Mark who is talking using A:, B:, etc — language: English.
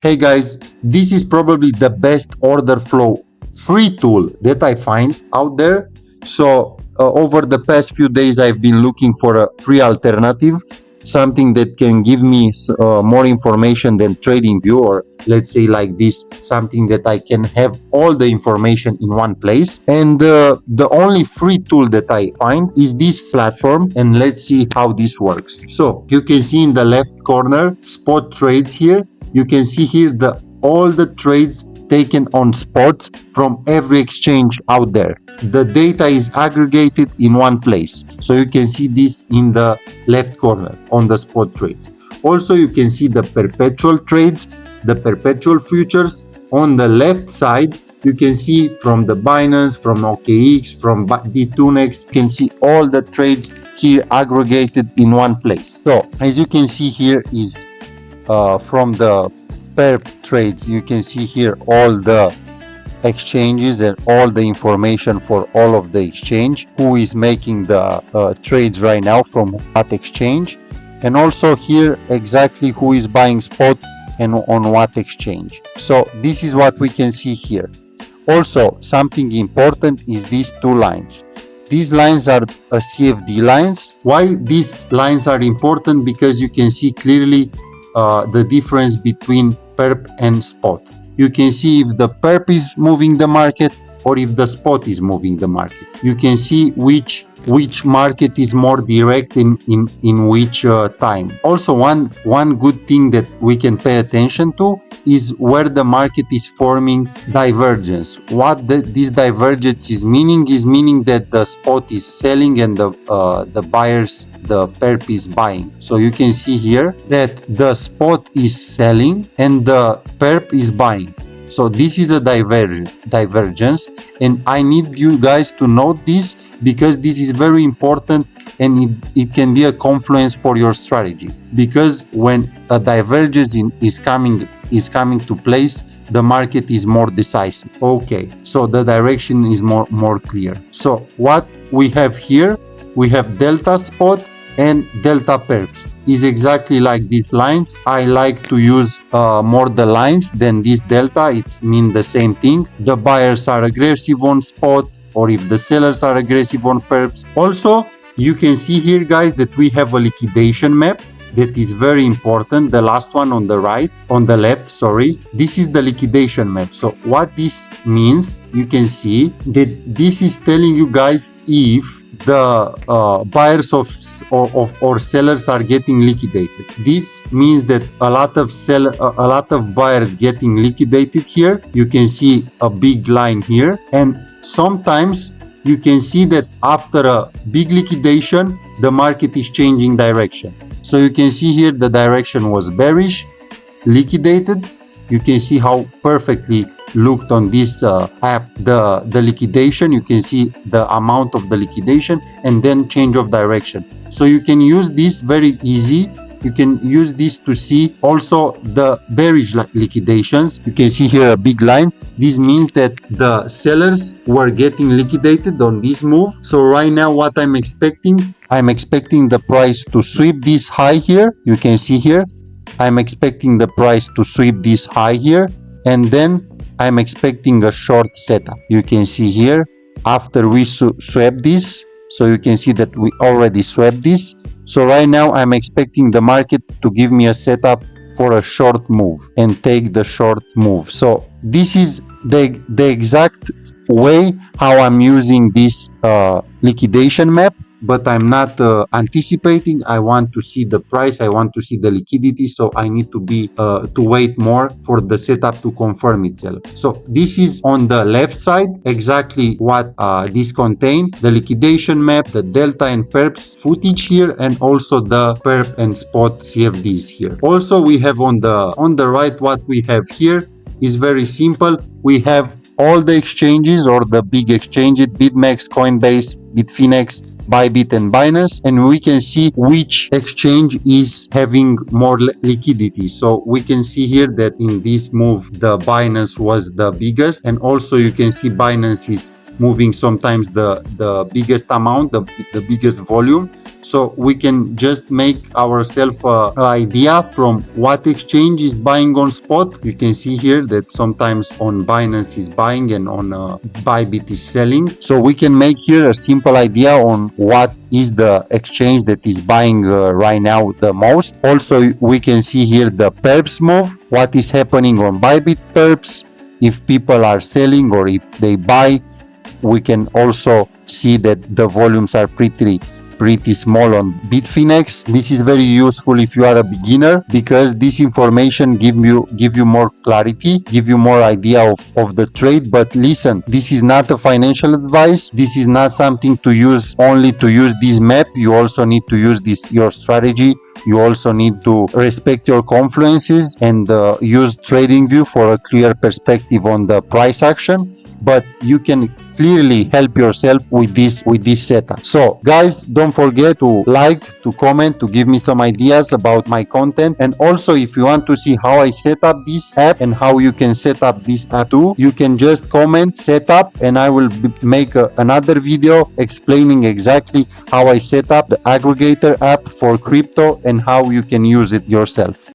A: Hey guys, this is probably the best order flow free tool that I find out there. So over the past few days, I've been looking for a free alternative, something that can give me more information than TradingView, or let's say like this, something that I can have all the information in one place. And the only free tool that I find is this platform, and let's see how this works. So you can see in the left corner, spot trades here. You can see here all the trades taken on spots from every exchange out there. The data is aggregated in one place. So you can see this in the left corner on the spot trades. Also, you can see the perpetual trades, the perpetual futures. On the left side, you can see from the Binance, from OKX, from B2Next, you can see all the trades here aggregated in one place. So as you can see here is from the perp trades, you can see here all the exchanges and all the information for all of the exchange, who is making the trades right now from what exchange, and also here exactly who is buying spot and on what exchange. So this is what we can see here. Also, something important is these two lines. These lines are CFD lines. Why these lines are important? Because you can see clearly the difference between perp and spot. You can see if the perp is moving the market or if the spot is moving the market. You can see which market is more direct in which time. Also, one good thing that we can pay attention to is where the market is forming divergence. What this divergence is meaning that the spot is selling and the buyers, the perp is buying. So you can see here that the spot is selling and the perp is buying. So this is a divergence, and I need you guys to note this because this is very important, and it can be a confluence for your strategy. Because when a divergence is coming to place, the market is more decisive. Okay, so the direction is more clear. So what we have here, we have delta spot and delta perps is exactly like these lines. I like to use more the lines than this delta. It's mean the same thing. The buyers are aggressive on spot, or if the sellers are aggressive on perps. Also, you can see here, guys, that we have a liquidation map that is very important. The last one on the right, on the left, sorry. This is the liquidation map. So what this means, you can see that this is telling you guys if the buyers or sellers are getting liquidated. This means that a lot of buyers getting liquidated here. You can see a big line here, and sometimes you can see that after a big liquidation, the market is changing direction. So you can see here the direction was bearish, liquidated. You can see how perfectly looked on this app the liquidation. You can see the amount of the liquidation and then change of direction. So you can use this very easy. You can use this to see also the bearish liquidations. You can see here a big line. This means that the sellers were getting liquidated on this move. So right now what I'm expecting the price to sweep this high here. You can see here I'm expecting the price to sweep this high here, and then I'm expecting a short setup. You can see here after we swept this, so you can see that we already swept this. So right now I'm expecting the market to give me a setup for a short move and take the short move. So this is the exact way how I'm using this liquidation map. But I'm not anticipating. I want to see the price. I want to see the liquidity. So I need to wait more for the setup to confirm itself. So this is on the left side, exactly what this contains: the liquidation map, the delta and perps footage here, and also the perp and spot CFDs here. Also, we have on the right, what we have here is very simple. We have all the exchanges, or the big exchanges: BitMEX, Coinbase, Bitfinex, Bybit and Binance, and we can see which exchange is having more liquidity. So we can see here that in this move the Binance was the biggest, and also you can see Binance is moving sometimes the biggest amount, the biggest volume. So we can just make ourselves an idea from what exchange is buying on spot. You can see here that sometimes on Binance is buying and on Bybit is selling. So we can make here a simple idea on what is the exchange that is buying right now the most. Also, we can see here the perps move, what is happening on Bybit perps, if people are selling or if they buy. We can also see that the volumes are pretty small on Bitfinex. This is very useful if you are a beginner, because this information give you more clarity, give you more idea of the trade. But listen, this is not a financial advice. This is not something to use only to use this map. You also need to use your strategy. You also need to respect your confluences and use TradingView for a clear perspective on the price action. But you can clearly help yourself with this setup. So guys, don't forget to like, to comment, to give me some ideas about my content. And also, if you want to see how I set up this app and how you can set up this app too, you can just comment setup, and I will make another video explaining exactly how I set up the aggregator app for crypto and how you can use it yourself.